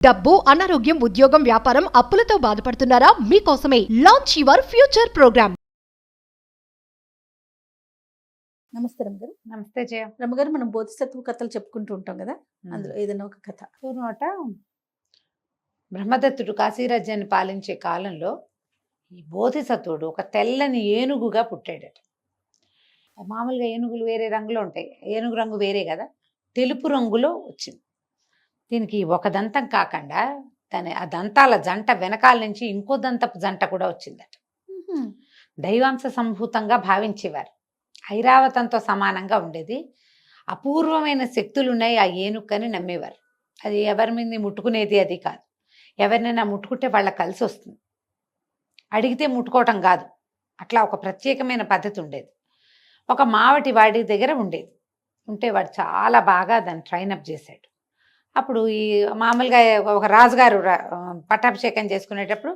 డబ్బు, అనారోగ్యం, ఉద్యోగం, వ్యాపారం, అప్పులతో బాధపడుతున్నారా? మీకోసమే లాంచ్ యువర్ ఫ్యూచర్ ప్రోగ్రామ్. నమస్తే రమ్మగారు. నమస్తే జయ. రమ్మగారు, మనం బోధిసత్వ కథలు చెప్పుకుంటూ ఉంటాం కదా, అందులో ఏదైనా ఒక కథ. పూర్వట బ్రహ్మదత్తుడు కాశీరాజ్యాన్ని పాలించే కాలంలో ఈ బోధిసత్వుడు ఒక తెల్లని ఏనుగుగా పుట్టాడట. మామూలుగా ఏనుగులు వేరే రంగులో ఉంటాయి, ఏనుగు రంగు వేరే కదా, తెలుపు రంగులో వచ్చింది. దీనికి ఒక దంతం కాకుండా ఆ దంతాల జంట వెనకాల నుంచి ఇంకో దంతపు జంట కూడా వచ్చిందట. దైవాంశ సంభూతంగా భావించేవారు. ఐరావతంతో సమానంగా ఉండేది. అపూర్వమైన శక్తులు ఉన్నాయి ఆ ఏనుక్కని నమ్మేవారు. అది ఎవరి మీద ముట్టుకునేది అది కాదు. ఎవరినైనా ముట్టుకుంటే వాళ్ళకి కలిసి వస్తుంది, అడిగితే ముట్టుకోవటం కాదు. అట్లా ఒక ప్రత్యేకమైన పద్ధతి ఉండేది. ఒక మావటి వాడి దగ్గర ఉండేది. ఉంటే వాడు చాలా బాగా దాన్ని ట్రైనప్ చేశాడు. అప్పుడు ఈ మామూలుగా ఒక రాజుగారు పట్టాభిషేకం చేసుకునేటప్పుడు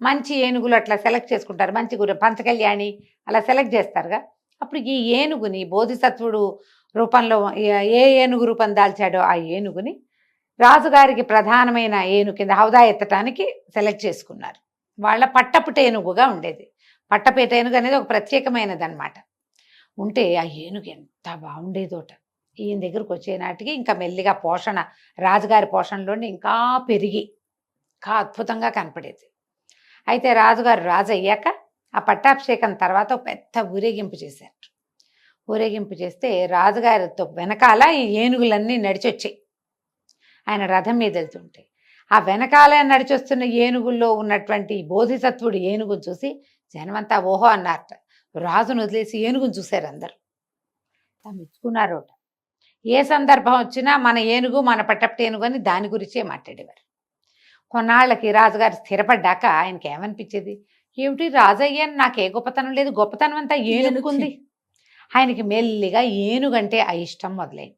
మంచి ఏనుగులు అట్లా సెలెక్ట్ చేసుకుంటారు. మంచి పంచకళ్యాణి అలా సెలెక్ట్ చేస్తారుగా. అప్పుడు ఈ ఏనుగుని బోధిసత్వుడు రూపంలో ఏ ఏనుగు రూపం దాల్చాడో ఆ ఏనుగుని రాజుగారికి ప్రధానమైన ఏనుగు కింద హౌదా ఎత్తటానికి సెలెక్ట్ చేసుకున్నారు. వాళ్ళ పట్టపుట ఏనుగుగా ఉండేది. పట్టపేట ఏనుగు అనేది ఒక ప్రత్యేకమైనది అనమాట. ఉంటే ఆ ఏనుగు ఎంత బాగుండేదోట. ఈయన దగ్గరకు వచ్చే నాటికి ఇంకా మెల్లిగా పోషణ, రాజుగారి పోషణలోనే ఇంకా పెరిగి ఇంకా అద్భుతంగా కనపడేది. అయితే రాజుగారు రాజు అయ్యాక ఆ పట్టాభిషేకం తర్వాత పెద్ద ఊరేగింపు చేశారు. ఊరేగింపు చేస్తే రాజుగారితో వెనకాల ఈ ఏనుగులన్నీ నడిచొచ్చాయి. ఆయన రథం మీద వెళ్తుంటాయి. ఆ వెనకాల నడిచొస్తున్న ఏనుగుల్లో ఉన్నటువంటి బోధిసత్వుడు ఏనుగును చూసి జనమంతా ఓహో అన్నారట. రాజును వదిలేసి ఏనుగును చూశారు అందరు. మెచ్చుకున్నారోట. ఏ సందర్భం వచ్చినా మన ఏనుగు, మన పట్టపటి ఏనుగు అని దాని గురించే మాట్లాడేవారు. కొన్నాళ్ళకి రాజుగారు స్థిరపడ్డాక ఆయనకి ఏమనిపించేది, ఏమిటి రాజయ్యని నాకే గొప్పతనం లేదు, గొప్పతనం అంతా ఏనుగుంది. ఆయనకి మెల్లిగా ఏనుగంటే ఆ ఇష్టం మొదలైంది.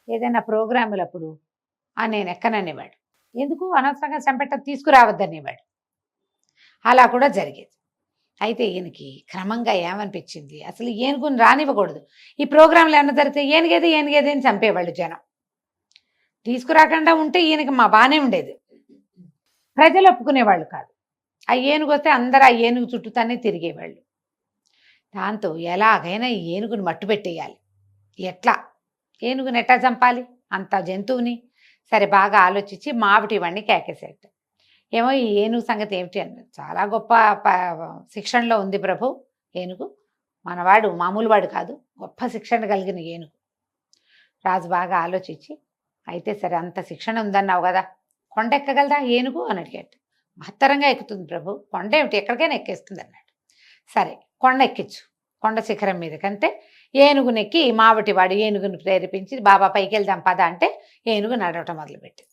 ఏదైనా ప్రోగ్రాములప్పుడు నేను ఎక్కననేవాడు, ఎందుకు అనవసరంగా చెంపెట్ట తీసుకురావద్దనేవాడు. అలా కూడా జరిగేది. అయితే ఈయనకి క్రమంగా ఏమనిపించింది, అసలు ఏనుగుని రానివ్వకూడదు. ఈ ప్రోగ్రాంలు ఏమన్నా జరిగితే ఏనుగేది ఏనుగేది అని చంపేవాళ్ళు జనం. తీసుకురాకుండా ఉంటే ఈయనకి బాగానే ఉండేది. ప్రజలు ఒప్పుకునేవాళ్ళు కాదు. ఆ ఏనుగు వస్తే అందరూ ఆ ఏనుగు చుట్టూతానే తిరిగేవాళ్ళు. దాంతో ఎలాగైనా ఈ ఏనుగుని మట్టు పెట్టేయాలి. ఎట్లా ఏనుగుని ఎట్లా చంపాలి, అంత జంతువుని? సరే బాగా ఆలోచించి మావిటి వాడిని కేకేసేట. ఏమో ఈ ఏనుగు సంగతి ఏమిటి అన్నారు. చాలా గొప్ప శిక్షణలో ఉంది ప్రభు ఏనుగు, మనవాడు మామూలు వాడు కాదు, గొప్ప శిక్షణ కలిగిన ఏనుగు. రాజు బాగా ఆలోచించి, అయితే సరే అంత శిక్షణ ఉందన్నావు కదా, కొండ ఎక్కగలదా ఏనుగు అని అడిగాడు. మహత్తరంగా ఎక్కుతుంది ప్రభు, కొండ ఏమిటి ఎక్కడికైనా ఎక్కేస్తుంది అన్నాడు. సరే కొండ ఎక్కించు, కొండ శిఖరం మీదకంటే ఏనుగునెక్కి మావటి వాడు ఏనుగుని ప్రేరేపించి బాబా పైకి వెళ్దాం పద అంటే ఏనుగు నడవటం మొదలుపెట్టింది.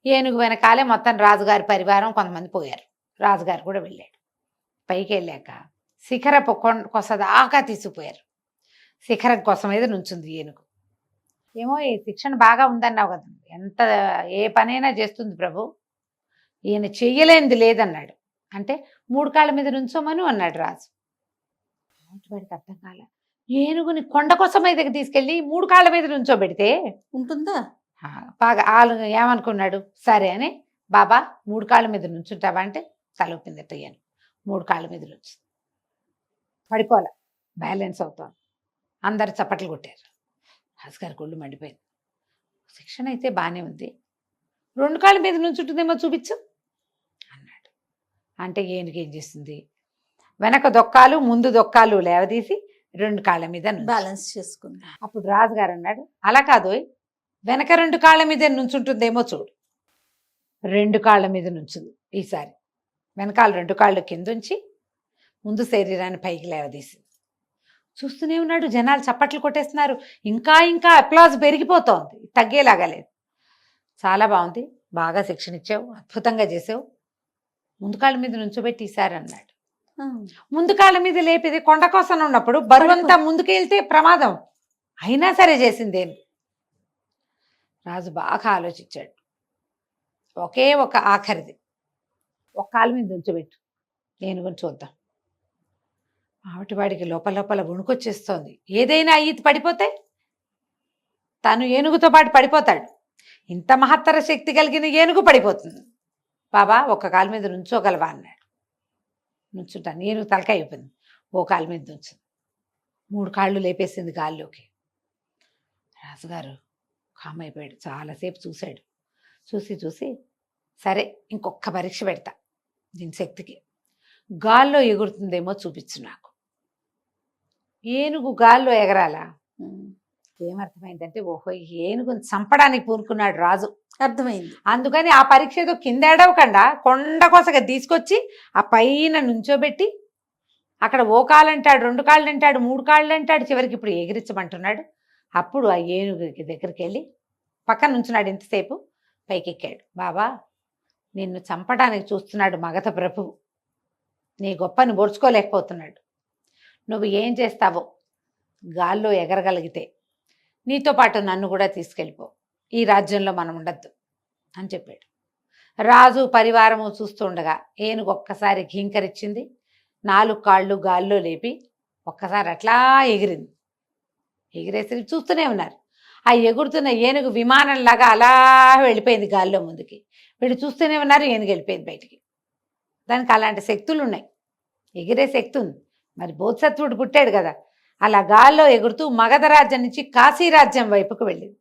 ఏనుగు వెనకాలే మొత్తం రాజుగారి పరివారం కొంతమంది పోయారు. రాజుగారు కూడా వెళ్ళాడు. పైకి వెళ్ళాక శిఖరపు కొసదాకా తీసుకుపోయారు. శిఖరం కోసం మీద నుంచుంది ఏనుగు. ఏమో ఈ శిక్షణ బాగా ఉందన్నావు కదా, ఎంత ఏ పనైనా చేస్తుంది ప్రభు, ఈయన చెయ్యలేనిది లేదన్నాడు. అంటే 3 కాళ్ళ మీద నుంచోమను అన్నాడు రాజు. వాడికి అర్థం కాలే, ఏనుగుని కొండ కోసం మీదకి తీసుకెళ్ళి 3 కాళ్ళ మీద నుంచోబెడితే ఉంటుందా? బాగా ఏమనుకున్నాడు, సరే అని బాబా 3 కాళ్ళ మీద నుంచుంటావా అంటే తలొప్పిందట. అయ్యాను 3 కాళ్ళ మీద నుంచి పడిపోలే, బ్యాలెన్స్ అవుతాను. అందరు చప్పట్లు కొట్టారు. రాజుగారి కొళ్ళు మండిపోయింది. శిక్షణ అయితే బాగానే ఉంది, 2 కాళ్ళ మీద నుంచుంటుందేమో చూపించు అన్నాడు. అంటే ఏనుగు ఏం చేస్తుంది, వెనక దొక్కాలు ముందు దొక్కాలు లేవదీసి 2 కాళ్ళ మీద బ్యాలెన్స్ చేసుకుంది. అప్పుడు రాజుగారు అన్నాడు, అలా కాదు, వెనక 2 కాళ్ళ మీద నుంచుంటుందేమో చూడు. 2 కాళ్ళ మీద నుంచుంది. ఈసారి వెనకాల 2 కాళ్ళు కిందుంచి ముందు శరీరాన్ని పైకి లేవదీసింది. చూస్తూనే ఉన్నాడు, జనాలు చప్పట్లు కొట్టేస్తున్నారు. ఇంకా ఇంకా అప్లాజ్ పెరిగిపోతోంది, తగ్గేలాగా లేదు. చాలా బాగుంది, బాగా శిక్షణ ఇచ్చావు, అద్భుతంగా చేసావు, ముందు కాళ్ళ మీద నుంచోబెట్టి ఈసారి అన్నాడు. ముందు కాళ్ళ మీద లేపేది కొండ కోసం ఉన్నప్పుడు బరువంతా ముందుకు వెళ్తే ప్రమాదం, అయినా సరే చేసిందేం. రాజు బాగా ఆలోచించాడు. ఒకే ఒక ఆఖరిది, ఒక కాళ్ళ మీద ఉంచబెట్టు, ఏనుగుని చూద్దాం. ఆవిటివాడికి లోపల లోపల వణుకొచ్చేస్తోంది. ఏదైనా ఈత పడిపోతే తను ఏనుగుతో పాటు పడిపోతాడు. ఇంత మహత్తర శక్తి కలిగిన ఏనుగు పడిపోతుంది. బాబా ఒక్క కాలు మీద నుంచోగలవా అన్నాడు. నుంచుంటాను. ఏనుగు తలకాయ అయిపోయింది. ఓ కాలు మీద నుంచుంది. 3 కాళ్ళు లేపేసింది గాల్లోకి. రాజుగారు కామ్ అయిపోయాడు. చాలాసేపు చూశాడు. చూసి సరే ఇంకొక పరీక్ష పెడతా దీని శక్తికి. గాల్లో ఎగురుతుందేమో చూపించు నాకు. ఏనుగు గాల్లో ఎగరాలా? ఏమర్థమైందంటే ఓహో ఏనుగుని చంపడానికి పూనుకున్నాడు రాజు. అర్థమైంది. అందుకని ఆ పరీక్ష ఏదో కింద ఏడవకుండా కొండ కోసగా తీసుకొచ్చి ఆ పైన నుంచోబెట్టి అక్కడ ఓ కాలు అంటాడు, 2 కాళ్ళు అంటాడు, 3 కాళ్ళు అంటాడు, చివరికి ఇప్పుడు ఎగిరించమంటున్నాడు. అప్పుడు ఆ ఏనుగుకి దగ్గరికి వెళ్ళి పక్కన నుంచున్నాడు. ఇంతసేపు పైకెక్కాడు. బాబా నిన్ను చంపడానికి చూస్తున్నాడు మగధ ప్రభువు. నీ గొప్పని బోర్చుకోలేకపోతున్నాడు. నువ్వు ఏం చేస్తావో గాల్లో ఎగరగలిగితే నీతో పాటు నన్ను కూడా తీసుకెళ్ళిపో. ఈ రాజ్యంలో మనం ఉండద్దు అని చెప్పాడు. రాజు పరివారము చూస్తుండగా ఏనుగు ఒక్కసారి ఘీంకరించింది. 4 కాళ్ళు గాల్లో లేపి ఒక్కసారి అట్లా ఎగిరింది. ఎగిరేసరికి చూస్తూనే ఉన్నారు. ఆ ఎగురుతున్న ఏనుగు విమానంలాగా అలా వెళ్ళిపోయింది గాల్లో ముందుకి. వీళ్ళు చూస్తూనే ఉన్నారు. ఏనుగు వెళ్ళిపోయింది బయటికి. దానికి అలాంటి శక్తులు ఉన్నాయి. ఎగిరే శక్తి ఉంది. మరి బోధిసత్వుడు పుట్టాడు కదా, అలా గాల్లో ఎగురుతూ మగధ రాజ్యం నుంచి కాశీరాజ్యం వైపుకు వెళ్ళింది.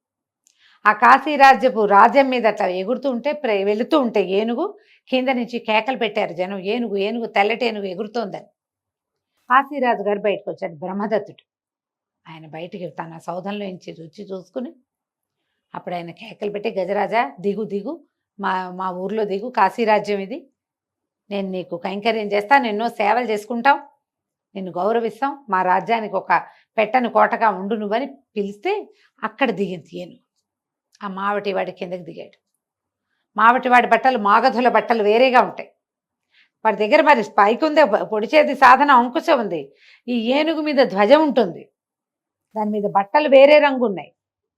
ఆ కాశీరాజ్యపు రాజ్యం మీద అట్లా ఎగురుతూ ఉంటే వెళుతూ ఉంటే ఏనుగు కింద నుంచి కేకలు పెట్టారు జనం. ఏనుగు తెల్లటి ఏనుగు ఎగురుతోందని. కాశీరాజు గారు బయటకు వచ్చాడు, బ్రహ్మదత్తుడు. ఆయన బయటికి తన సౌధంలో నుంచి రుచి చూసుకుని అప్పుడు ఆయన కేకలు పెట్టి, గజరాజా దిగు మా ఊర్లో దిగు, కాశీరాజ్యం ఇది, నేను నీకు కైంకర్యం చేస్తా, ఎన్నో సేవలు చేసుకుంటాం, నిన్ను గౌరవిస్తాం, మా రాజ్యానికి ఒక పెట్టని కోటగా ఉండు నువ్వని పిలిస్తే అక్కడ దిగింది ఏనుగు. ఆ మావటివాడి కిందకి దిగాడు. మావటివాడి బట్టలు మాగధుల బట్టలు వేరేగా ఉంటాయి. వాడి దగ్గర మరి పైకి ఉందే పొడిచేది సాధన అంకుశం ఉంది. ఈ ఏనుగు మీద ధ్వజం ఉంటుంది, దాని మీద బట్టలు వేరే రంగు ఉన్నాయి.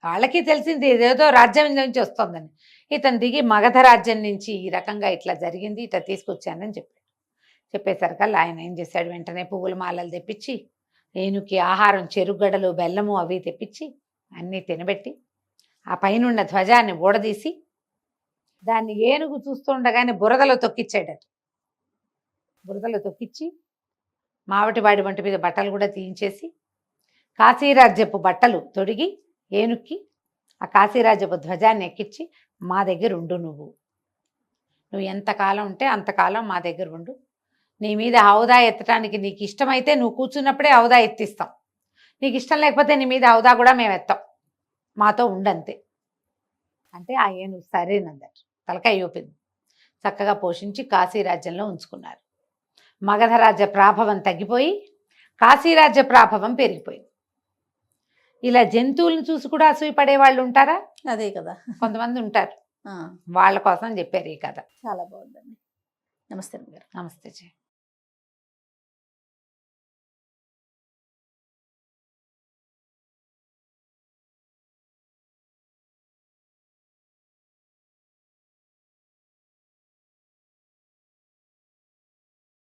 వాళ్ళకి తెలిసింది ఏదేదో రాజ్యం నుంచి వస్తుందని. ఇతను దిగి మగధ రాజ్యం నుంచి ఈ రకంగా ఇట్లా జరిగింది, ఇట్లా తీసుకొచ్చానని చెప్పాడు. చెప్పేసరికల్లా ఆయన ఏం చేశాడు, వెంటనే పువ్వుల మాలలు తెప్పించి ఏనుగుకి ఆహారం చెరుగడలు బెల్లము అవి తెప్పించి అన్నీ తినబెట్టి ఆ పైనున్న ధ్వజాన్ని ఊడదీసి దాన్ని ఏనుగు చూస్తుండగానే బురదలో తొక్కిచ్చాడట. బురదలో తొక్కిచ్చి మావటివాడి వంటి మీద బట్టలు కూడా తీయించేసి కాశీరాజ్యపు బట్టలు తొడిగి ఏనుక్కి ఆ కాశీరాజ్యపు ధ్వజాన్ని ఎక్కించి మా దగ్గర ఉండు, నువ్వు ఎంతకాలం ఉంటే అంతకాలం మా దగ్గర ఉండు, నీ మీద హౌదా ఎత్తడానికి నీకు ఇష్టమైతే నువ్వు కూర్చున్నప్పుడే హౌదా ఎత్తిస్తాం, నీకు ఇష్టం లేకపోతే నీ మీద హౌదా కూడా మేము ఎత్తాం, మాతో ఉండంతే అంటే ఆ ఏనుగు సరేనందరు. తలకాయ ఊపింది. చక్కగా పోషించి కాశీరాజ్యంలో ఉంచుకున్నారు. మగధ రాజ్య ప్రాభవం తగ్గిపోయి కాశీరాజ్య ప్రాభవం పెరిగిపోయింది. ఇలా జంతువులను చూసి కూడా అసూయపడే వాళ్ళు ఉంటారా? అదే కదా, కొంతమంది ఉంటారు. వాళ్ళ కోసం చెప్పారు ఈ కథ. చాలా బాగుందండి. నమస్తే గారు. నమస్తే జీ.